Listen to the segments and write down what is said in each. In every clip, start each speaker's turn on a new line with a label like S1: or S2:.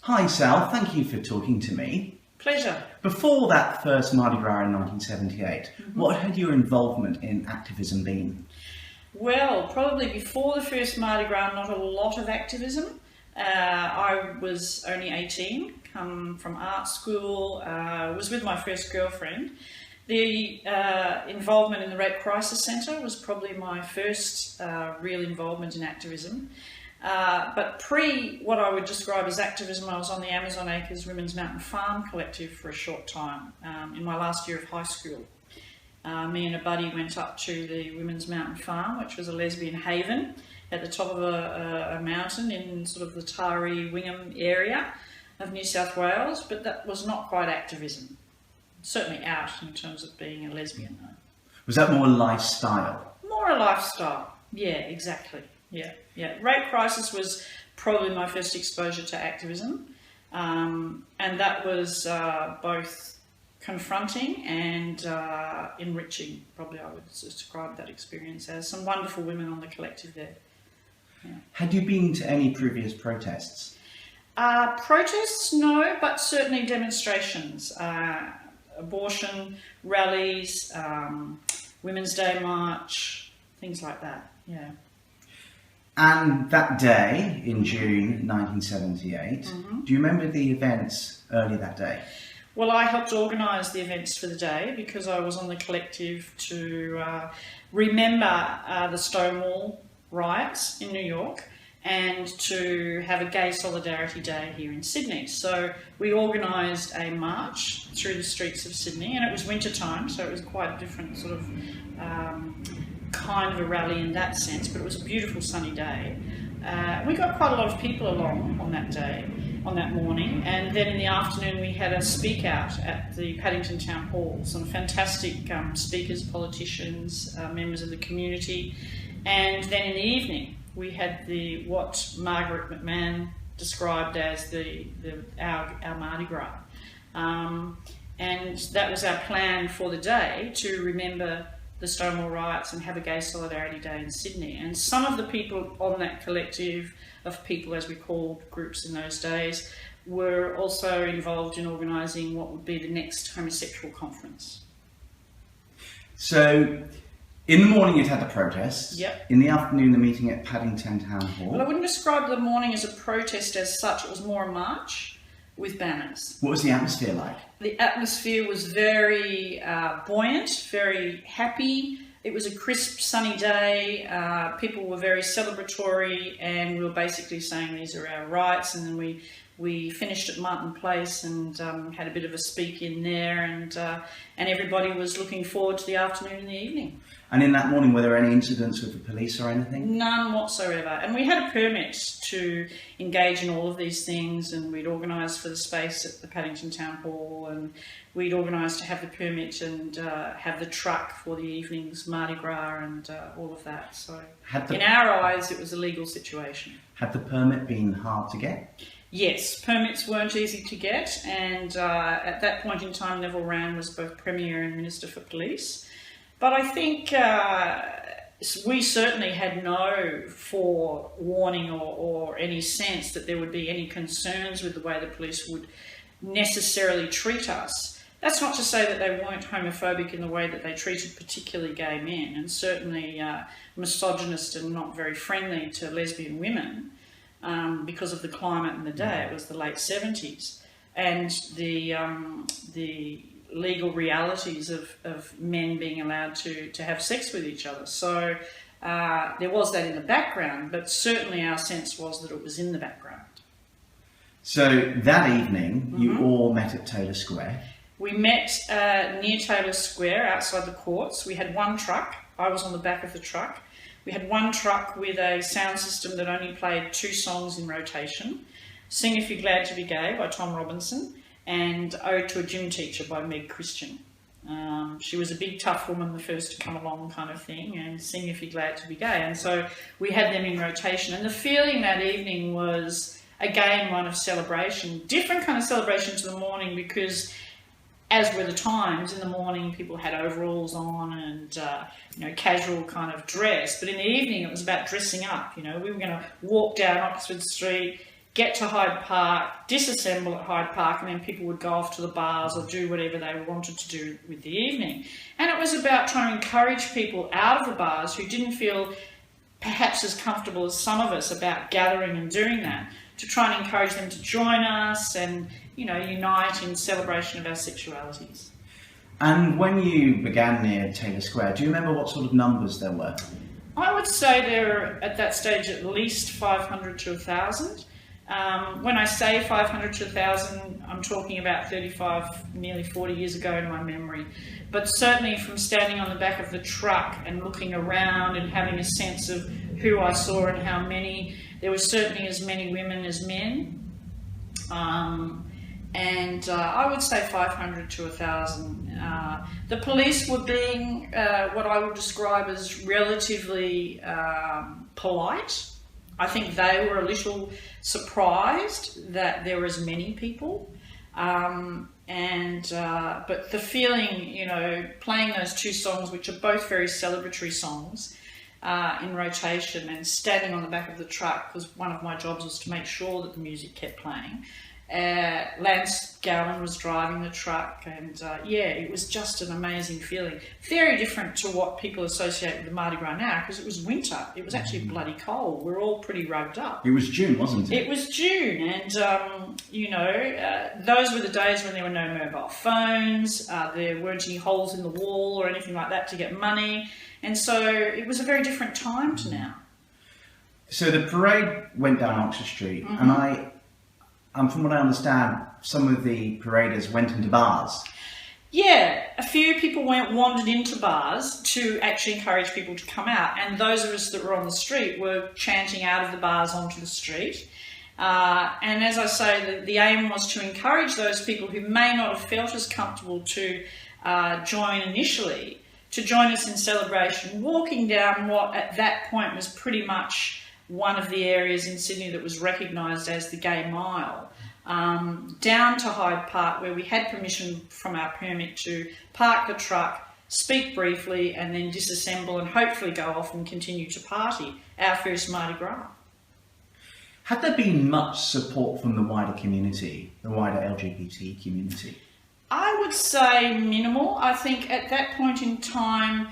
S1: Hi Sal, thank you for talking to me.
S2: Pleasure.
S1: Before that first Mardi Gras in 1978, what had your involvement in activism been?
S2: Well, probably before the first Mardi Gras, not a lot of activism. I was only 18, come from art school, was with my first girlfriend. The involvement in the Rape Crisis Centre was probably my first real involvement in activism. But pre what I would describe as activism, I was on the Amazon Acres Women's Mountain Farm Collective for a short time in my last year of high school. Me and a buddy went up to the Women's Mountain Farm, which was a lesbian haven at the top of a mountain in sort of the Taree Wingham area of New South Wales, but that was not quite activism. Certainly out in terms of being a lesbian, though.
S1: Was that more lifestyle?
S2: More a lifestyle, yeah, exactly. Yeah. Rape Crisis was probably my first exposure to activism, and that was both confronting and enriching. Probably I would describe that experience as. Some wonderful women on the collective there. Yeah.
S1: Had you been to any previous protests?
S2: Protests, no, but certainly demonstrations, abortion rallies, Women's Day March, things like that. Yeah.
S1: And that day in June 1978, do you remember the events early that day?
S2: Well, I helped organise the events for the day because I was on the collective to remember the Stonewall riots in New York and to have a gay solidarity day here in Sydney. So we organised a march through the streets of Sydney, and it was winter time, so it was quite a different sort of kind of a rally in that sense, but it was a beautiful sunny day. We got quite a lot of people along on that day, on that morning, and then in the afternoon we had a speak out at the Paddington Town Hall. Some fantastic speakers, politicians, members of the community, and then in the evening we had what Margaret McMahon described as our Mardi Gras, and that was our plan for the day, to remember the Stonewall riots and have a gay solidarity day in Sydney. And some of the people on that collective of people, as we called groups in those days, were also involved in organising what would be the next homosexual conference.
S1: So in the morning you'd had the protests.
S2: Yep.
S1: In the afternoon the meeting at Paddington Town Hall.
S2: Well, I wouldn't describe the morning as a protest as such. It was more a march with banners.
S1: What was the atmosphere like?
S2: The atmosphere was very buoyant, very happy. It was a crisp, sunny day. People were very celebratory, and we were basically saying these are our rights. And then we finished at Martin Place and had a bit of a speak in there, and everybody was looking forward to the afternoon and the evening.
S1: And in that morning, were there any incidents with the police or anything?
S2: None whatsoever. And we had a permit to engage in all of these things, and we'd organised for the space at the Paddington Town Hall, and we'd organised to have the permit and have the truck for the evening's Mardi Gras and all of that. So in our eyes, it was a legal situation.
S1: Had the permit been hard to get?
S2: Yes, permits weren't easy to get, and at that point in time, Neville Wran was both Premier and Minister for Police. But I think we certainly had no forewarning or any sense that there would be any concerns with the way the police would necessarily treat us. That's not to say that they weren't homophobic in the way that they treated particularly gay men, and certainly misogynist and not very friendly to lesbian women because of the climate and the day. It was the late 70s. And the legal realities of men being allowed to have sex with each other. So there was that in the background, but certainly our sense was that it was in the background.
S1: So that evening, you all met at Taylor Square?
S2: We met near Taylor Square, outside the courts. We had one truck. I was on the back of the truck. We had one truck with a sound system that only played 2 songs in rotation. Sing If You're Glad to Be Gay by Tom Robinson, and Ode to a Gym Teacher by Meg Christian. She was a big tough woman, the first to come along kind of thing, and Sing If You're Glad to Be Gay. And so we had them in rotation. And the feeling that evening was, again, one of celebration. Different kind of celebration to the morning, because as were the times, in the morning people had overalls on and casual kind of dress. But in the evening it was about dressing up. We were going to walk down Oxford Street, get to Hyde Park, disassemble at Hyde Park, and then people would go off to the bars or do whatever they wanted to do with the evening. And it was about trying to encourage people out of the bars who didn't feel perhaps as comfortable as some of us about gathering and doing that, to try and encourage them to join us and, you know, unite in celebration of our sexualities.
S1: And when you began near Taylor Square, do you remember what sort of numbers there were?
S2: I would say there were at that stage at least 500 to 1,000. When I say 500 to 1,000, I'm talking about 35, nearly 40 years ago in my memory. But certainly from standing on the back of the truck and looking around and having a sense of who I saw and how many, there were certainly as many women as men. I would say 500 to 1,000. The police were being what I would describe as relatively polite. I think they were a little surprised that there were as many people. But the feeling, you know, playing those two songs, which are both very celebratory songs, in rotation, and standing on the back of the truck, because one of my jobs was to make sure that the music kept playing. Lance Gowan was driving the truck, and it was just an amazing feeling. Very different to what people associate with the Mardi Gras now, because it was winter. It was actually bloody cold. We're all pretty rugged up.
S1: It was June, wasn't it?
S2: It was June, and those were the days when there were no mobile phones, there weren't any holes in the wall or anything like that to get money, and so it was a very different time to now.
S1: So the parade went down Oxford Street, and from what I understand, some of the paraders went into bars.
S2: Yeah, a few people wandered into bars to actually encourage people to come out, and those of us that were on the street were chanting out of the bars onto the street. And as I say, the aim was to encourage those people who may not have felt as comfortable to join initially, to join us in celebration, walking down what at that point was pretty much one of the areas in Sydney that was recognised as the Gay Mile, down to Hyde Park, where we had permission from our permit to park the truck, speak briefly, and then disassemble and hopefully go off and continue to party, our first Mardi Gras.
S1: Had there been much support from the wider community, the wider LGBT community?
S2: I would say minimal. I think at that point in time,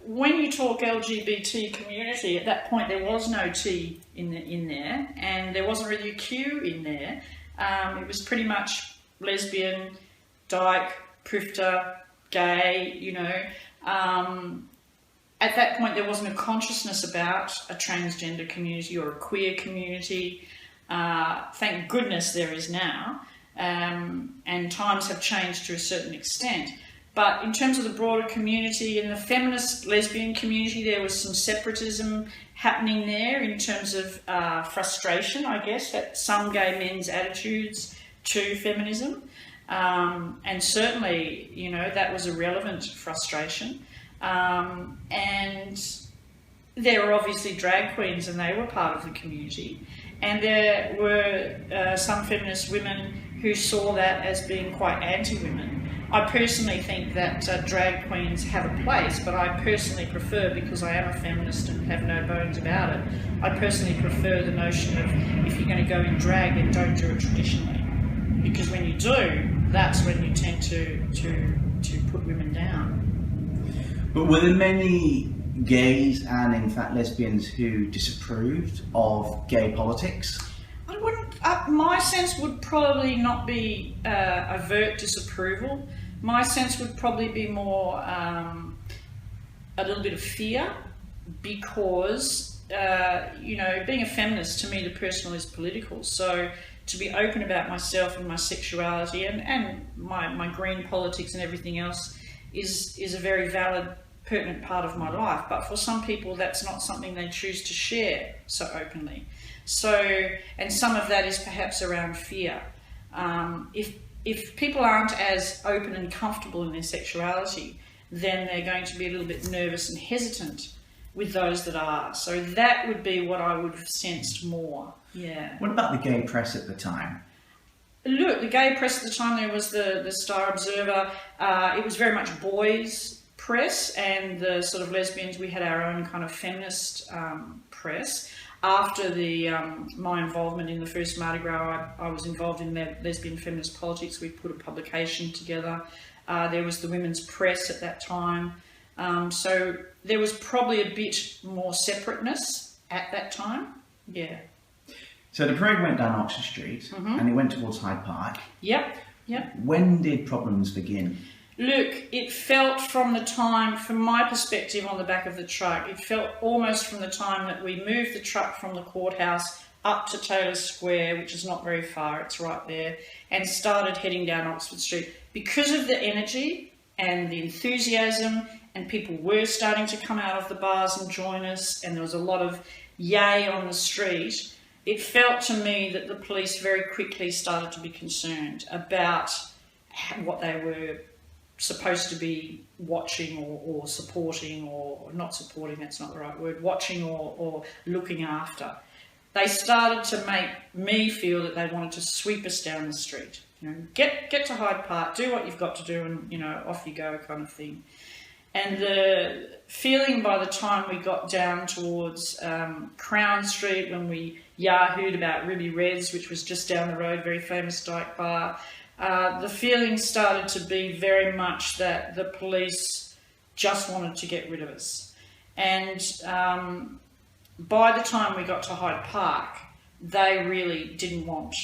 S2: when you talk LGBT community, at that point there was no T in there, and there wasn't really a Q in there. It was pretty much lesbian, dyke, prifter, gay, you know. At that point there wasn't a consciousness about a transgender community or a queer community. Thank goodness there is now, and times have changed to a certain extent. But in terms of the broader community, in the feminist lesbian community, there was some separatism happening there in terms of frustration, I guess, at some gay men's attitudes to feminism. And certainly, you know, that was a relevant frustration. And there were obviously drag queens, and they were part of the community. And there were some feminist women who saw that as being quite anti-women. I personally think that drag queens have a place, but I personally prefer, because I am a feminist and have no bones about it, I personally prefer the notion of if you're going to go in drag, then don't do it traditionally. Because when you do, that's when you tend to put women down.
S1: But were there many gays and in fact lesbians who disapproved of gay politics?
S2: I wouldn't. My sense would probably not be overt disapproval. My sense would probably be more a little bit of fear, because being a feminist, to me the personal is political. So to be open about myself and my sexuality and my green politics and everything else is a very valid, pertinent part of my life. But for some people, that's not something they choose to share so openly. So, and some of that is perhaps around fear. If people aren't as open and comfortable in their sexuality, then they're going to be a little bit nervous and hesitant with those that are. So that would be what I would have sensed more. Yeah.
S1: What about the gay press at the time?
S2: Look, the gay press at the time, there was the Star Observer. It was very much boys' press, and the sort of lesbians, we had our own kind of feminist press. after my involvement in the first Mardi Gras, I was involved in lesbian feminist politics. We put a publication together. There was the women's press at that time. So there was probably a bit more separateness at that time. Yeah.
S1: So the parade went down Oxford Street and it went towards Hyde Park.
S2: Yep.
S1: When did problems begin?
S2: Look, it felt from my perspective on the back of the truck, it felt almost from the time that we moved the truck from the courthouse up to Taylor Square, which is not very far, it's right there, and started heading down Oxford Street. Because of the energy and the enthusiasm, and people were starting to come out of the bars and join us, and there was a lot of yay on the street, it felt to me that the police very quickly started to be concerned about what they were supposed to be watching or supporting, or not supporting, that's not the right word, watching or looking after. They started to make me feel that they wanted to sweep us down the street. You know, get to Hyde Park, do what you've got to do, and, you know, off you go kind of thing. And the feeling by the time we got down towards Crown Street, when we yahooed about Ruby Reds, which was just down the road, very famous dyke bar, the feeling started to be very much that the police just wanted to get rid of us. And by the time we got to Hyde Park, they really didn't want,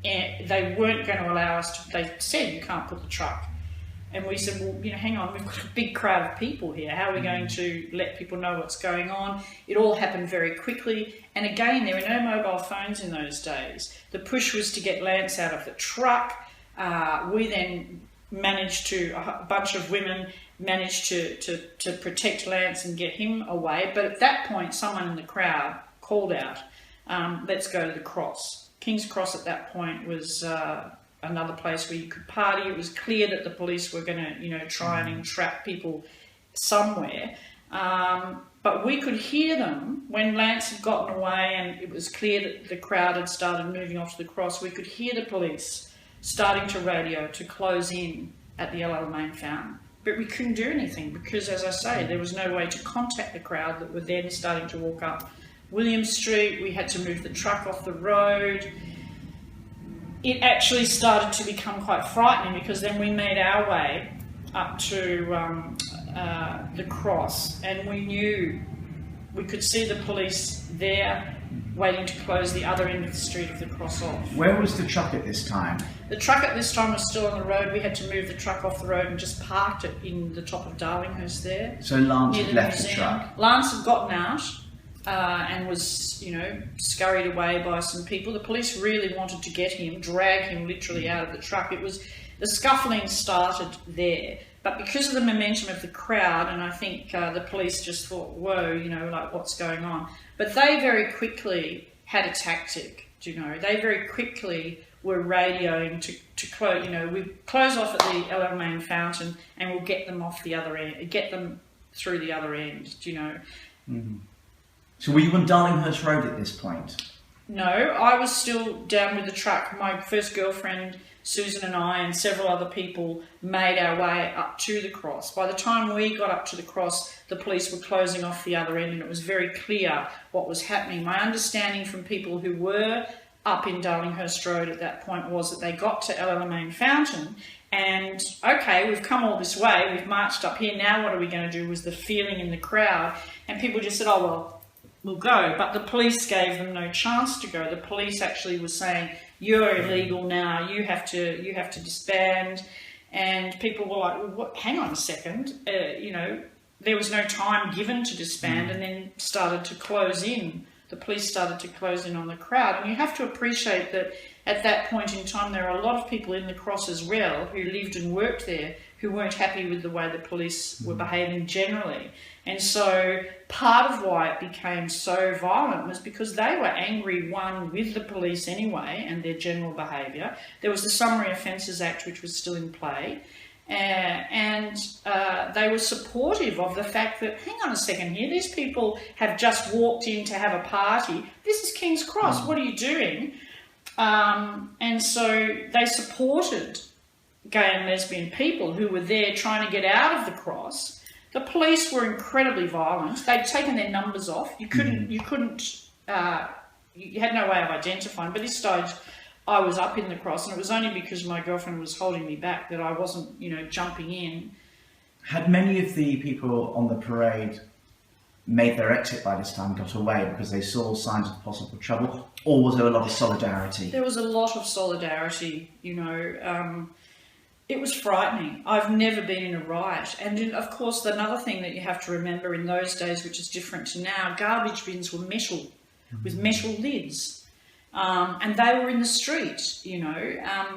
S2: they weren't going to allow us to, they said, you can't put the truck. And we said, well, you know, hang on, we've got a big crowd of people here. How are we going to let people know what's going on? It all happened very quickly. And again, there were no mobile phones in those days. The push was to get Lance out of the truck. We then managed to, a bunch of women managed to protect Lance and get him away. But at that point, someone in the crowd called out, let's go to the Cross. King's Cross at that point was another place where you could party. It was clear that the police were going to, you know, try and entrap people somewhere. But we could hear them when Lance had gotten away and it was clear that the crowd had started moving off to the Cross. We could hear the police starting to radio to close in at the LL Main Fountain. But we couldn't do anything because, as I say, there was no way to contact the crowd that were then starting to walk up William Street. We had to move the truck off the road. It actually started to become quite frightening because then we made our way up to the Cross, and we knew we could see the police there waiting to close the other end of the street of the Cross off.
S1: Where was the truck at this time?
S2: The truck at this time was still on the road. We had to move the truck off the road and just parked it in the top of Darlinghurst there.
S1: So Lance had left the truck?
S2: Lance had gotten out and was, you know, scurried away by some people. The police really wanted to get him, drag him literally out of the truck. It was, the scuffling started there. But because of the momentum of the crowd, and I think the police just thought, whoa, you know, like what's going on? But they very quickly had a tactic, you know. They very quickly were radioing to close, you know, we close off at the LL Main Fountain and we'll get them off the other end, get them through the other end, you know.
S1: Mm. So were you on Darlinghurst Road at this point?
S2: No, I was still down with the truck. My first girlfriend, Susan, and I and several other people made our way up to the Cross. By the time we got up to the Cross, the police were closing off the other end and it was very clear what was happening. My understanding from people who were up in Darlinghurst Road at that point was that they got to LL Main Fountain and, okay, we've come all this way, we've marched up here, now what are we going to do, was the feeling in the crowd. And people just said, oh, well, we'll go. But the police gave them no chance to go. The police actually was saying, you're illegal now, you have to disband. And people were like, well, what? Hang on a second, you know, there was no time given to disband, and then started to close in. The police started to close in on the crowd. And you have to appreciate that at that point in time, there are a lot of people in the Cross as well who lived and worked there who weren't happy with the way the police were behaving generally. And so part of why it became so violent was because they were angry, one, with the police anyway and their general behaviour. There was the Summary Offences Act, which was still in play. And they were supportive of the fact that, hang on a second here, these people have just walked in to have a party. This is King's Cross, what are you doing? And so they supported gay and lesbian people who were there trying to get out of the Cross. The police were incredibly violent. They'd taken their numbers off. You couldn't you had no way of identifying. But this stage, I was up in the cross, and it was only because my girlfriend was holding me back that I wasn't, jumping in.
S1: Had many of the people on the parade made their exit by this time, got away because they saw signs of possible trouble, or was there a lot of solidarity?
S2: There was a lot of solidarity, it was frightening. I've never been in a riot. And of course, another thing that you have to remember in those days, which is different to now, garbage bins were metal, with metal lids. And they were in the street,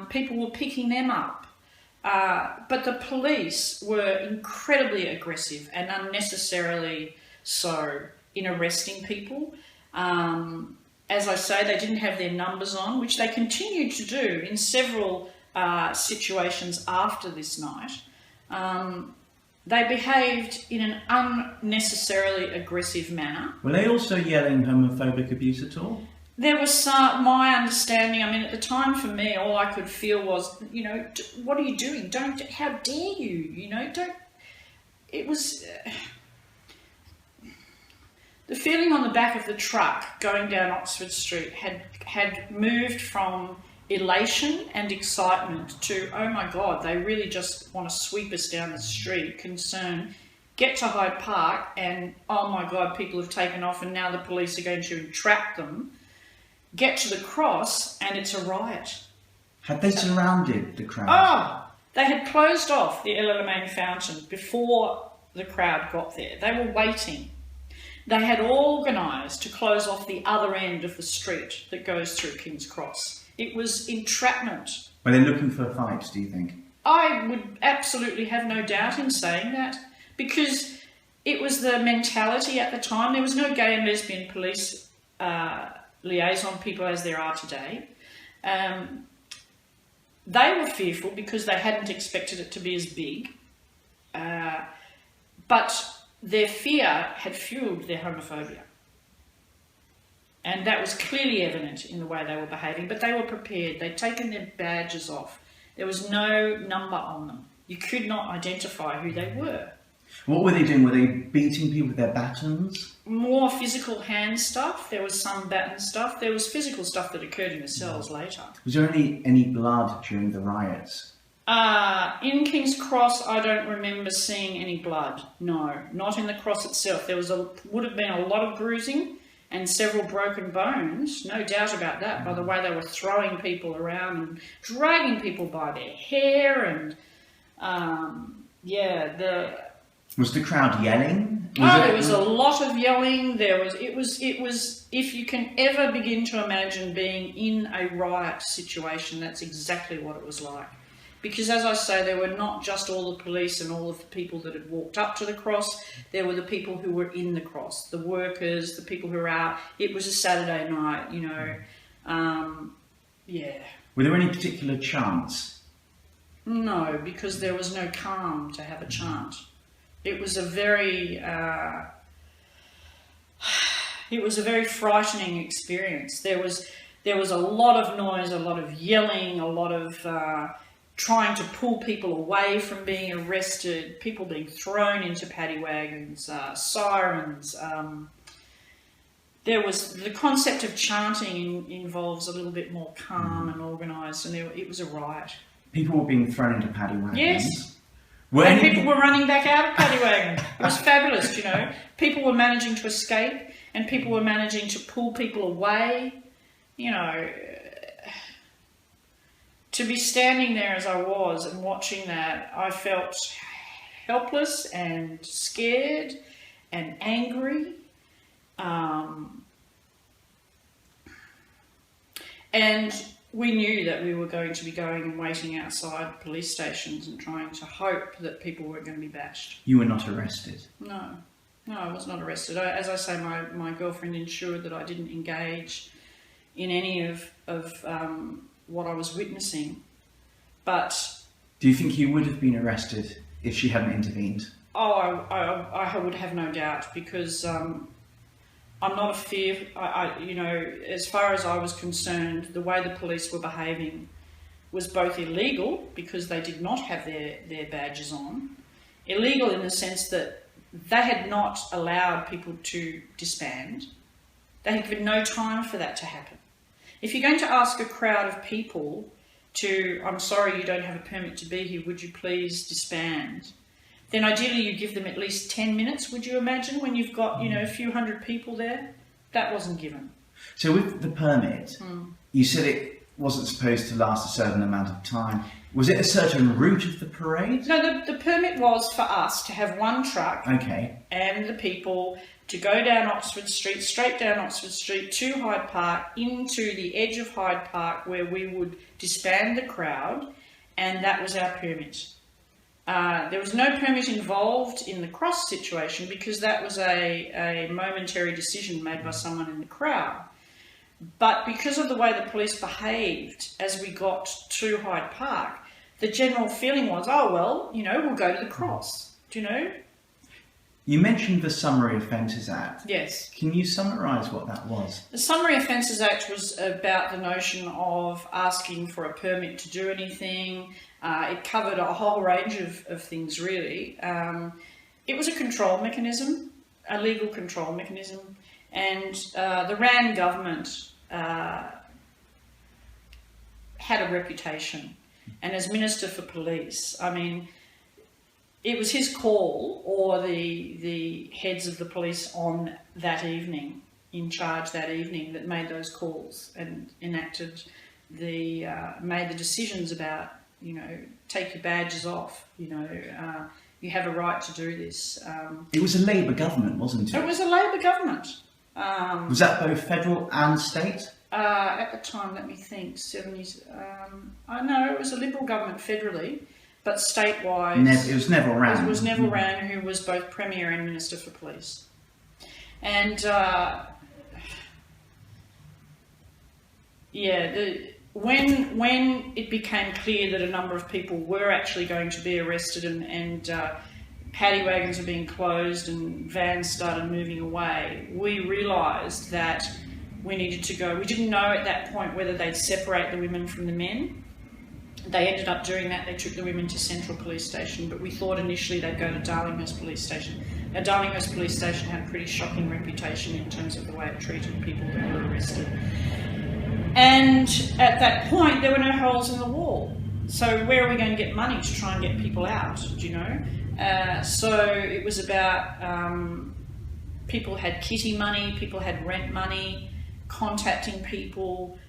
S2: people were picking them up. But the police were incredibly aggressive and unnecessarily so in arresting people. As I say, they didn't have their numbers on, which they continued to do in several situations after this night. They behaved in an unnecessarily aggressive manner.
S1: Were they also yelling homophobic abuse at all?
S2: There was some, my understanding, at the time for me, all I could feel was, what are you doing? How dare you? It was... The feeling on the back of the truck going down Oxford Street had moved from elation and excitement to, oh my God, they really just want to sweep us down the street, concern, get to Hyde Park and, oh my God, people have taken off and now the police are going to entrap them, get to the cross and it's a riot.
S1: Had they surrounded the crowd?
S2: Oh, they had closed off the El fountain before the crowd got there. They were waiting. They had organised to close off the other end of the street that goes through King's Cross. It was entrapment.
S1: Were they looking for fights, do you think?
S2: I would absolutely have no doubt in saying that, because it was the mentality at the time. There was no gay and lesbian police liaison people as there are today. They were fearful because they hadn't expected it to be as big. But their fear had fueled their homophobia. And that was clearly evident in the way they were behaving, but they were prepared. They'd taken their badges off. There was no number on them. You could not identify who they were.
S1: What were they doing? Were they beating people with their batons?
S2: More physical hand stuff. There was some baton stuff. There was physical stuff that occurred in the cells later.
S1: Was there any blood during the riots?
S2: In King's Cross, I don't remember seeing any blood. No, not in the cross itself. There would have been a lot of bruising and several broken bones, no doubt about that, by the way they were throwing people around and dragging people by their hair and,
S1: Was the crowd yelling?
S2: There was a lot of yelling. It was, if you can ever begin to imagine being in a riot situation, that's exactly what it was like. Because, as I say, there were not just all the police and all of the people that had walked up to the cross. There were the people who were in the cross, the workers, the people who were out. It was a Saturday night,
S1: Were there any particular chants?
S2: No, because there was no calm to have a chant. It was a very frightening experience. There was a lot of noise, a lot of yelling, a lot of trying to pull people away from being arrested, people being thrown into paddy wagons, sirens. There was the concept of chanting involves a little bit more calm and organised, and it was a riot.
S1: People were being thrown into paddy wagons.
S2: Yes. And people were running back out of paddy wagons. It was fabulous, People were managing to escape, and people were managing to pull people away, To be standing there as I was and watching that, I felt helpless and scared and angry. And we knew that we were going to be going and waiting outside police stations and trying to hope that people weren't going to be bashed.
S1: You were not arrested?
S2: No, I was not arrested. As I say, my girlfriend ensured that I didn't engage in any of what I was witnessing. But
S1: do you think you would have been arrested if she hadn't intervened?
S2: Oh, I would have no doubt, because I'm not a fear. As far as I was concerned, the way the police were behaving was both illegal because they did not have their badges on. Illegal in the sense that they had not allowed people to disband. They had given no time for that to happen. If you're going to ask a crowd of people to, I'm sorry you don't have a permit to be here, would you please disband? Then ideally you give them at least 10 minutes, would you imagine, when you've got, a few hundred people there? That wasn't given.
S1: So with the permit, you said it wasn't supposed to last a certain amount of time. Was it a certain route of the parade?
S2: No, the permit was for us to have one truck and the people to go down Oxford Street, straight down Oxford Street to Hyde Park, into the edge of Hyde Park where we would disband the crowd, and that was our permit. There was no permit involved in the cross situation because that was a momentary decision made by someone in the crowd. But because of the way the police behaved as we got to Hyde Park, the general feeling was, oh, well, we'll go to the cross,
S1: You mentioned the Summary Offences Act.
S2: Yes.
S1: Can you summarise what that was?
S2: The Summary Offences Act was about the notion of asking for a permit to do anything. It covered a whole range of things, really. It was a control mechanism, a legal control mechanism, and the Rand government had a reputation. And as Minister for Police, it was his call, or the heads of the police on that evening, in charge that evening, that made those calls and enacted made the decisions about, take your badges off, you have a right to do this.
S1: It was a Labour government, wasn't it?
S2: It was a Labour government.
S1: Was that both federal and state?
S2: At the time, let me think, 70s. I know it was a Liberal government federally, but statewide...
S1: it was Neville Wran.
S2: It was Neville Wran, who was both Premier and Minister for Police. And, when it became clear that a number of people were actually going to be arrested and paddy wagons were being closed and vans started moving away, we realised that we needed to go. We didn't know at that point whether they'd separate the women from the men. They ended up doing that. They took the women to Central Police Station, but we thought initially they'd go to Darlinghurst Police Station. Now, Darlinghurst Police Station had a pretty shocking reputation in terms of the way it treated people that were arrested. And at that point, there were no holes in the wall. So where are we going to get money to try and get people out, So it was about people had kitty money, people had rent money, contacting people,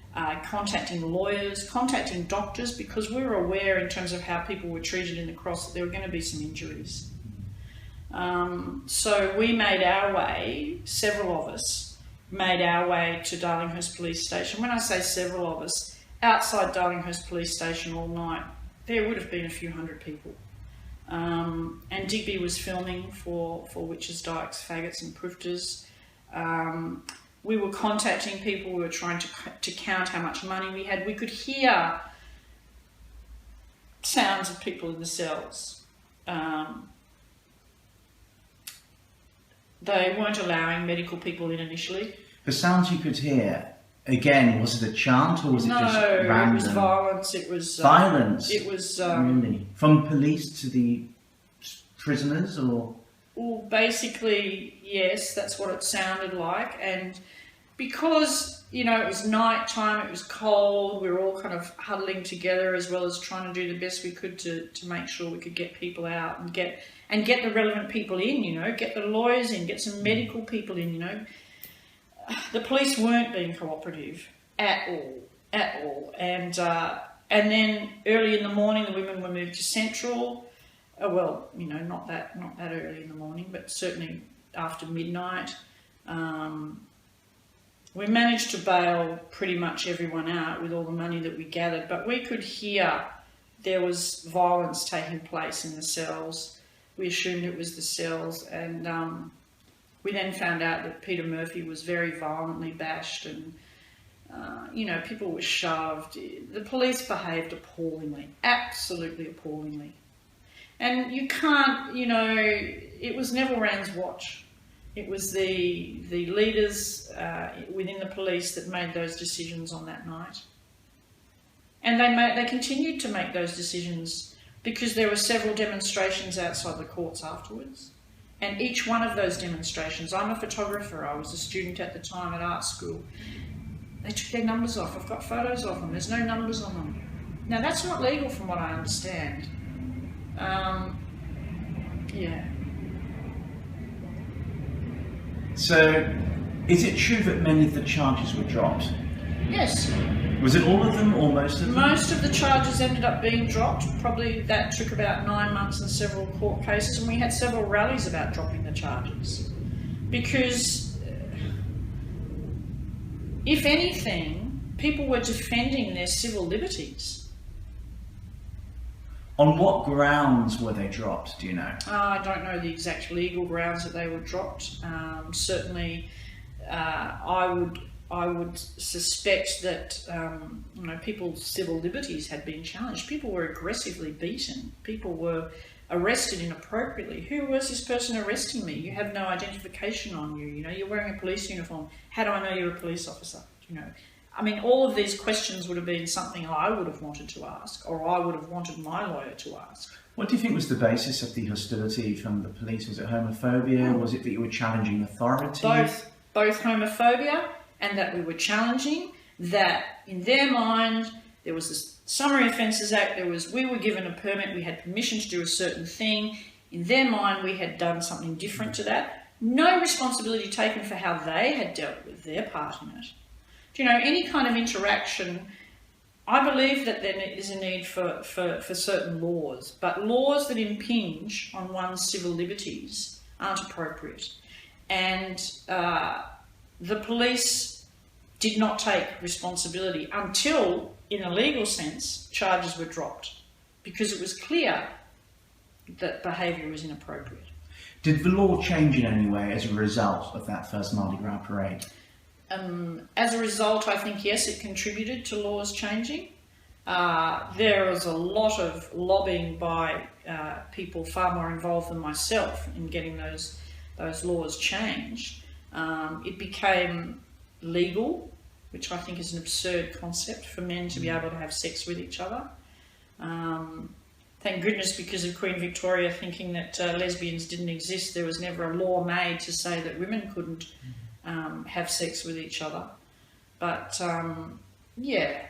S2: contacting lawyers, contacting doctors, because we were aware in terms of how people were treated in the cross that there were going to be some injuries. So we made our way, several of us made our way to Darlinghurst Police Station. When I say several of us, outside Darlinghurst Police Station all night, there would have been a few hundred people. And Digby was filming for Witches, Dykes, Faggots and Proofters. We were contacting people, we were trying to count how much money we had. We could hear sounds of people in the cells. They weren't allowing medical people in initially.
S1: The sounds you could hear, again, was it a chant or was it just random?
S2: No, it was violence. It was...
S1: violence?
S2: It was...
S1: really? From police to the prisoners, or...?
S2: Well, basically, yes, that's what it sounded like. And because, it was night time, it was cold, we were all kind of huddling together as well as trying to do the best we could to make sure we could get people out and get the relevant people in, get the lawyers in, get some medical people in, The police weren't being cooperative at all. And then early in the morning, the women were moved to Central. Not that early in the morning, but certainly after midnight. We managed to bail pretty much everyone out with all the money that we gathered, but we could hear there was violence taking place in the cells. We assumed it was the cells, and we then found out that Peter Murphy was very violently bashed and, people were shoved. The police behaved appallingly, absolutely appallingly. And you can't, it was Neville Wran's watch. It was the leaders within the police that made those decisions on that night. And they continued to make those decisions because there were several demonstrations outside the courts afterwards. And each one of those demonstrations, I'm a photographer, I was a student at the time at art school, they took their numbers off. I've got photos of them, there's no numbers on them. Now that's not legal from what I understand. Yeah.
S1: So, is it true that many of the charges were dropped?
S2: Yes.
S1: Was it all of them or most of them?
S2: Most of the charges ended up being dropped. Probably that took about 9 months and several court cases, and we had several rallies about dropping the charges. Because, if anything, people were defending their civil liberties.
S1: On what grounds were they dropped, do you know?
S2: I don't know the exact legal grounds that they were dropped. Certainly, I would suspect that people's civil liberties had been challenged. People were aggressively beaten. People were arrested inappropriately. Who was this person arresting me? You have no identification on you. You know, you're wearing a police uniform. How do I know you're a police officer? You know, I mean, all of these questions would have been something I would have wanted to ask, or I would have wanted my lawyer to ask.
S1: What do you think was the basis of the hostility from the police? Was it homophobia? Was it that you were challenging authority?
S2: Both homophobia and that we were challenging, that in their mind there was this Summary Offences Act, we were given a permit, we had permission to do a certain thing. In their mind we had done something different to that. No responsibility taken for how they had dealt with their part in it. Do you know, any kind of interaction, I believe that there is a need for certain laws, but laws that impinge on one's civil liberties aren't appropriate. And the police did not take responsibility until, in a legal sense, charges were dropped, because it was clear that behaviour was inappropriate.
S1: Did the law change in any way as a result of that first Mardi Gras parade?
S2: As a result, I think, yes, it contributed to laws changing. There was a lot of lobbying by people far more involved than myself in getting those laws changed. It became legal, which I think is an absurd concept, for men to be able to have sex with each other. Thank goodness, because of Queen Victoria thinking that lesbians didn't exist, there was never a law made to say that women couldn't have sex with each other. But, yeah.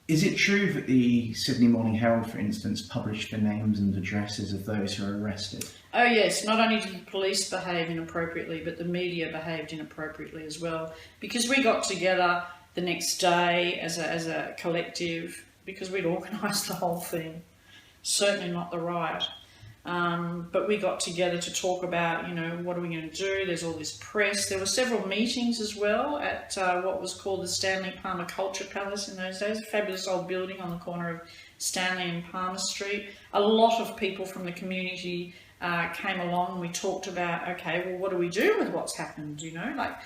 S1: Is it true that the Sydney Morning Herald, for instance, published the names and addresses of those who were arrested?
S2: Oh yes, not only did the police behave inappropriately, but the media behaved inappropriately as well. Because we got together the next day as a collective, because we'd organised the whole thing. Certainly not the riot. But we got together to talk about, you know, what are we going to do? There's all this press. There were several meetings as well at what was called the Stanley Palmer Culture Palace in those days, a fabulous old building on the corner of Stanley and Palmer Street. A lot of people from the community came along, and we talked about, okay, well, what do we do with what's happened? You know, like,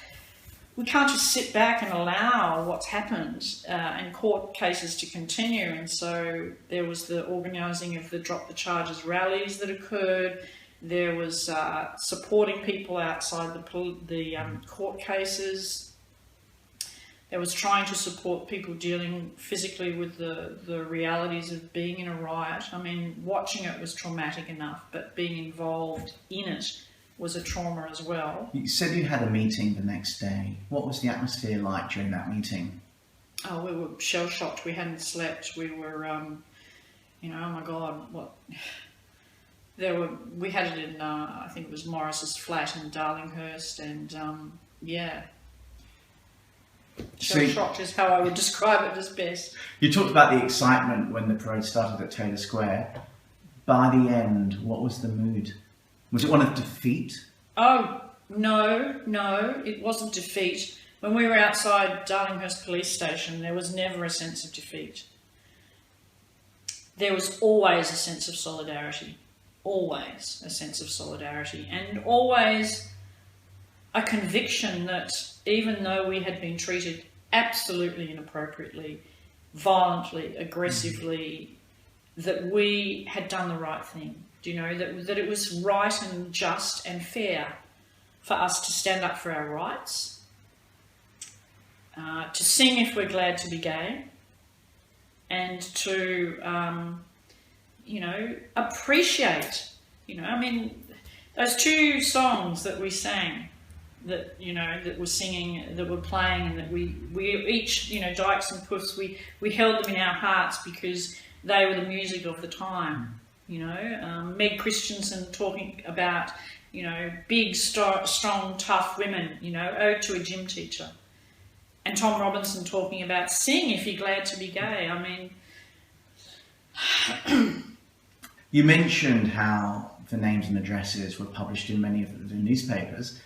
S2: we can't just sit back and allow what's happened and court cases to continue. And so there was the organising of the Drop the Charges rallies that occurred. There was supporting people outside the court cases. There was trying to support people dealing physically with the realities of being in a riot. I mean, watching it was traumatic enough, but being involved in it was a trauma as well.
S1: You said you had a meeting the next day. What was the atmosphere like during that meeting?
S2: Oh, we were shell-shocked. We hadn't slept. We were, you know, oh my God, what? We had it in, I think it was Morris's flat in Darlinghurst, and yeah. Shell-shocked is how I would describe it as best.
S1: You talked about the excitement when the parade started at Taylor Square. By the end, what was the mood? Was it one of defeat?
S2: Oh, no, it wasn't defeat. When we were outside Darlinghurst Police Station, there was never a sense of defeat. There was always a sense of solidarity. Always a sense of solidarity. And always a conviction that even though we had been treated absolutely inappropriately, violently, aggressively, that we had done the right thing. Do you know, that it was right and just and fair for us to stand up for our rights, to sing if we're glad to be gay, and to, you know, appreciate, you know, I mean, Those two songs that we sang, that that were singing, that were playing, and that we each, Dykes and Puffs, we held them in our hearts because they were the music of the time. Meg Christensen talking about big, strong, tough women. Ode to a Gym Teacher, and Tom Robinson talking about sing if you're glad to be gay. I mean,
S1: you mentioned how the names and addresses were published in many of the newspapers.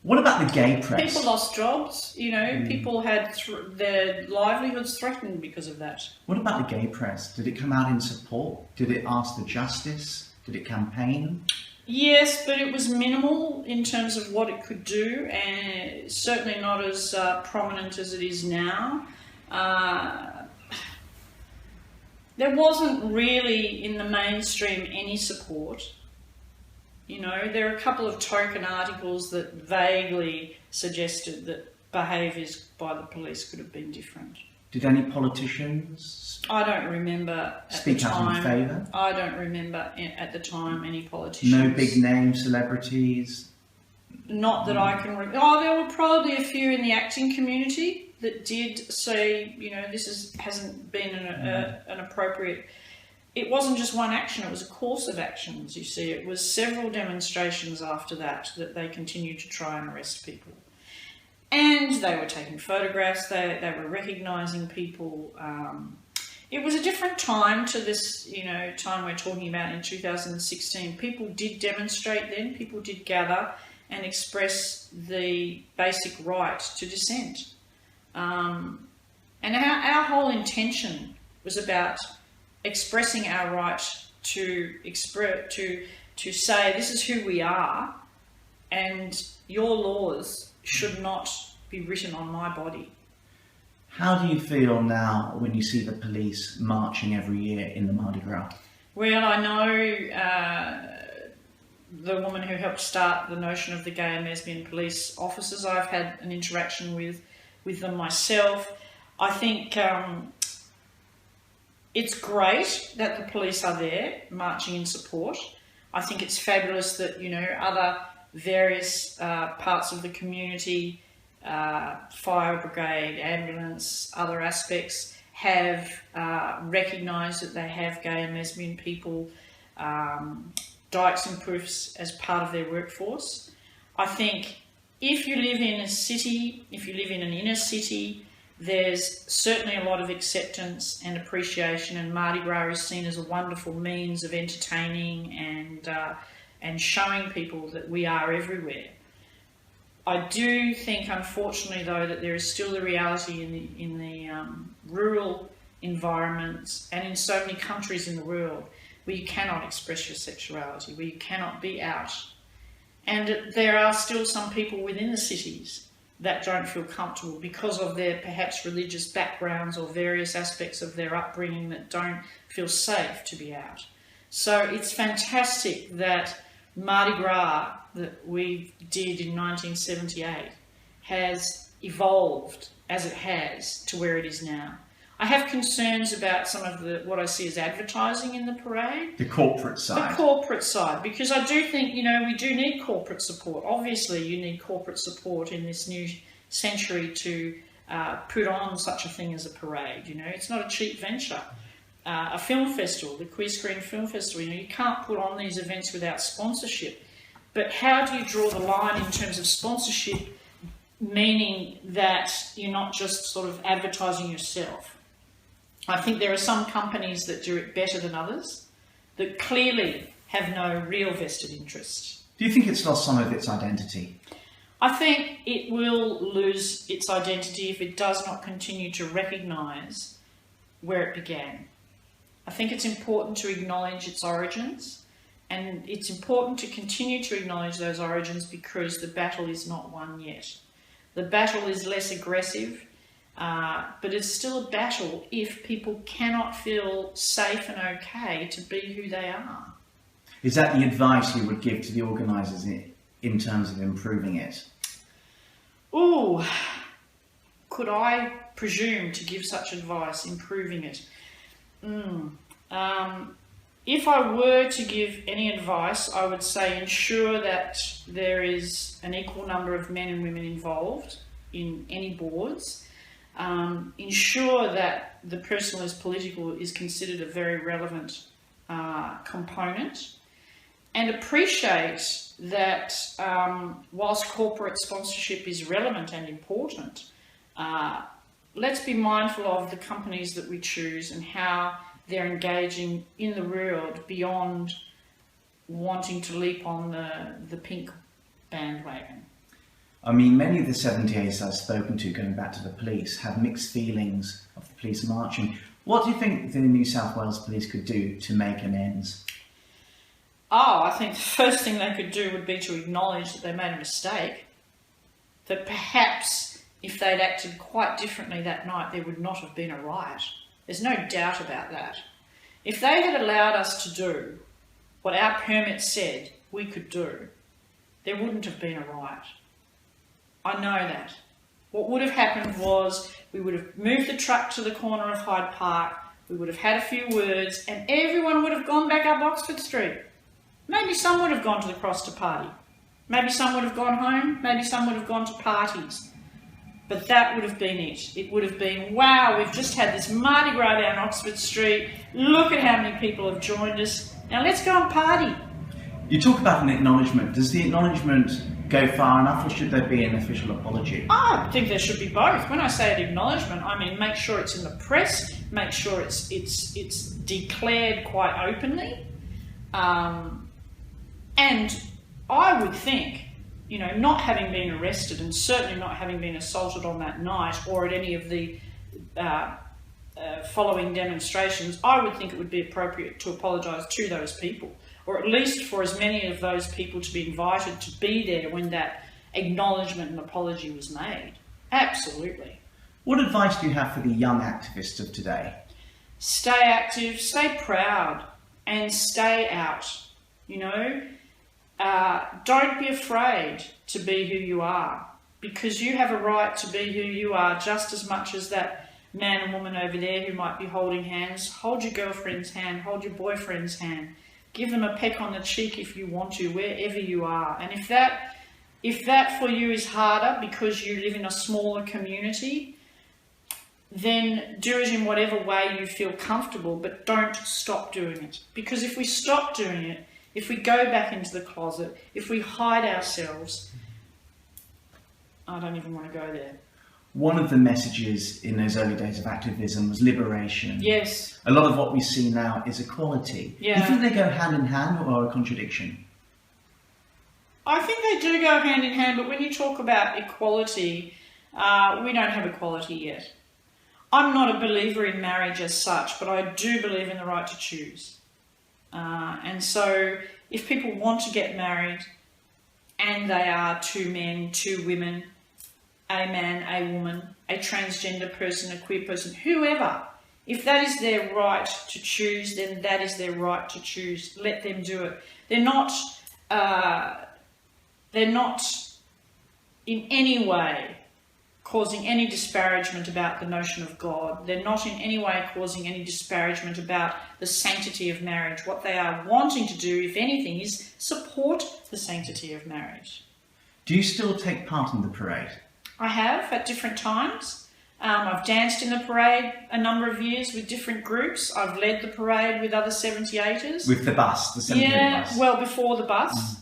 S1: What about the gay press?
S2: People lost jobs, people had their livelihoods threatened because of that.
S1: What about the gay press? Did it come out in support? Did it ask for justice? Did it campaign?
S2: Yes, but it was minimal in terms of what it could do, and certainly not as prominent as it is now. There wasn't really in the mainstream any support. There are a couple of token articles that vaguely suggested that behaviours by the police could have been different.
S1: Did any politicians
S2: I don't remember at
S1: speak
S2: the time.
S1: out in favour?
S2: I don't remember at the time any politicians.
S1: No big name celebrities?
S2: Not that I can remember. There were probably a few in the acting community that did say, this hasn't been an appropriate... It wasn't just one action, it was a course of actions, you see. It was several demonstrations after that they continued to try and arrest people. And they were taking photographs, they were recognising people. It was a different time to this, time we're talking about in 2016. People did demonstrate then, people did gather and express the basic right to dissent. And our whole intention was about expressing our right to say this is who we are, and your laws should not be written on my body.
S1: How do you feel now when you see the police marching every year in the Mardi Gras?
S2: Well, I know the woman who helped start the notion of the gay and lesbian police officers. I've had an interaction with them myself. I think it's great that the police are there marching in support. I think it's fabulous that, other various parts of the community, fire brigade, ambulance, other aspects have recognised that they have gay and lesbian people, dykes and proofs as part of their workforce. I think if you live in a city, if you live in an inner city, there's certainly a lot of acceptance and appreciation, and Mardi Gras is seen as a wonderful means of entertaining and showing people that we are everywhere. I do think, unfortunately, though, that there is still the reality in the rural environments and in so many countries in the world where you cannot express your sexuality, where you cannot be out. And there are still some people within the cities that don't feel comfortable because of their perhaps religious backgrounds or various aspects of their upbringing that don't feel safe to be out. So it's fantastic that Mardi Gras that we did in 1978 has evolved as it has to where it is now. I have concerns about some of what I see as advertising in the parade.
S1: The corporate side.
S2: The corporate side, because I do think, we do need corporate support. Obviously, you need corporate support in this new century to put on such a thing as a parade. It's not a cheap venture. A film festival, the Queer Screen Film Festival, you can't put on these events without sponsorship. But how do you draw the line in terms of sponsorship, meaning that you're not just sort of advertising yourself? I think there are some companies that do it better than others, that clearly have no real vested interest.
S1: Do you think it's lost some of its identity?
S2: I think it will lose its identity if it does not continue to recognise where it began. I think it's important to acknowledge its origins, and it's important to continue to acknowledge those origins because the battle is not won yet. The battle is less aggressive, but it's still a battle if people cannot feel safe and okay to be who they are.
S1: Is that the advice you would give to the organisers in terms of improving it?
S2: Ooh, could I presume to give such advice, improving it? if I were to give any advice, I would say ensure that there is an equal number of men and women involved in any boards. Ensure that the person who is political is considered a very relevant component, and appreciate that whilst corporate sponsorship is relevant and important, let's be mindful of the companies that we choose and how they're engaging in the world beyond wanting to leap on the pink bandwagon.
S1: I mean, many of the 78s I've spoken to, going back to the police, have mixed feelings of the police marching. What do you think the New South Wales Police could do to make amends?
S2: Oh, I think the first thing they could do would be to acknowledge that they made a mistake, that perhaps if they'd acted quite differently that night, there would not have been a riot. There's no doubt about that. If they had allowed us to do what our permit said we could do, there wouldn't have been a riot. I know that. What would have happened was we would have moved the truck to the corner of Hyde Park, we would have had a few words, and everyone would have gone back up Oxford Street. Maybe some would have gone to the cross to party. Maybe some would have gone home, maybe some would have gone to parties. But that would have been it. It would have been, wow, we've just had this Mardi Gras down Oxford Street. Look at how many people have joined us. Now let's go and party.
S1: You talk about an acknowledgement. Does the acknowledgement go far enough, or should there be an official apology?
S2: I think there should be both. When I say an acknowledgement, I mean make sure it's in the press, make sure it's declared quite openly. And I would think, you know, not having been arrested and certainly not having been assaulted on that night or at any of the following demonstrations, I would think it would be appropriate to apologise to those people, or at least for as many of those people to be invited to be there when that acknowledgement and apology was made. Absolutely.
S1: What advice do you have for the young activists of today?
S2: Stay active, stay proud, and stay out. You know, don't be afraid to be who you are, because you have a right to be who you are just as much as that man and woman over there who might be holding hands. Hold your girlfriend's hand, hold your boyfriend's hand. Give them a peck on the cheek if you want to, wherever you are. And if that for you is harder because you live in a smaller community, then do it in whatever way you feel comfortable, but don't stop doing it. Because if we stop doing it, if we go back into the closet, if we hide ourselves, I don't even want to go there.
S1: One of the messages in those early days of activism was liberation.
S2: Yes.
S1: A lot of what we see now is equality.
S2: Yeah.
S1: Do you think they go hand in hand or are a contradiction?
S2: I think they do go hand in hand, but when you talk about equality, we don't have equality yet. I'm not a believer in marriage as such, but I do believe in the right to choose. And so if people want to get married and they are two men, two women, a man, a woman, a transgender person, a queer person, whoever, if that is their right to choose, then that is their right to choose. Let them do it. They're not in any way causing any disparagement about the notion of God. They're not in any way causing any disparagement about the sanctity of marriage. What they are wanting to do, if anything, is support the sanctity of marriage.
S1: Do you still take part in the parade?
S2: I have at different times. I've danced in the parade a number of years with different groups. I've led the parade with other 78ers.
S1: With the bus, the 78 bus?
S2: Well, before the bus.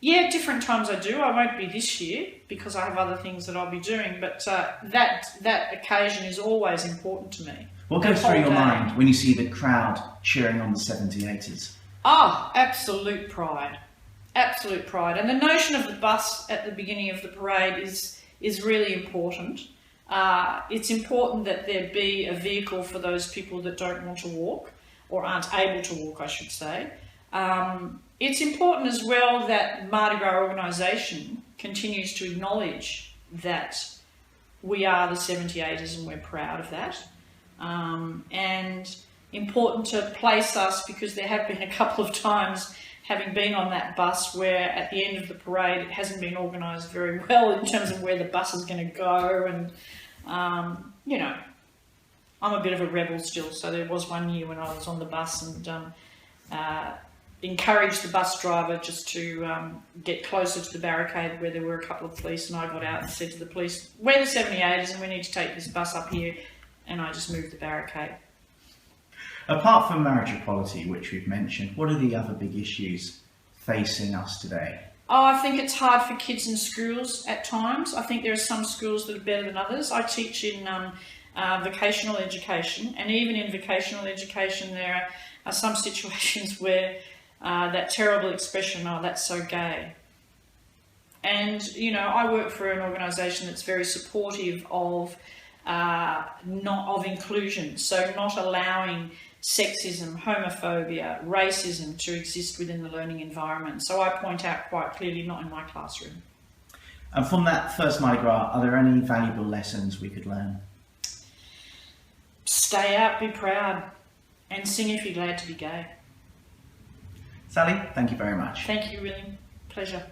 S2: Yeah, different times I do. I won't be this year because I have other things that I'll be doing, but that occasion is always important to me.
S1: What goes through your mind when you see the crowd cheering on the 78ers?
S2: Oh, absolute pride. Absolute pride. And the notion of the bus at the beginning of the parade is really important. It's important that there be a vehicle for those people that don't want to walk, or aren't able to walk, I should say. It's important as well that Mardi Gras organisation continues to acknowledge that we are the 78ers and we're proud of that. And important to place us, because there have been a couple of times, having been on that bus, where at the end of the parade it hasn't been organised very well in terms of where the bus is going to go. And, you know, I'm a bit of a rebel still, so there was one year when I was on the bus and encouraged the bus driver just to get closer to the barricade where there were a couple of police, and I got out and said to the police, we're the 78ers and we need to take this bus up here, and I just moved the barricade.
S1: Apart from marriage equality, which we've mentioned, what are the other big issues facing us today?
S2: Oh, I think it's hard for kids in schools at times. I think there are some schools that are better than others. I teach in vocational education, and even in vocational education there are some situations where that terrible expression, oh, that's so gay. And, you know, I work for an organisation that's very supportive of inclusion, so not allowing sexism, homophobia, racism to exist within the learning environment. So I point out quite clearly, not in my classroom.
S1: And from that first Mardi Gras, are there any valuable lessons we could learn?
S2: Stay out, be proud, and sing if you're glad to be gay.
S1: Sally, thank you very much.
S2: Thank you, William. Pleasure.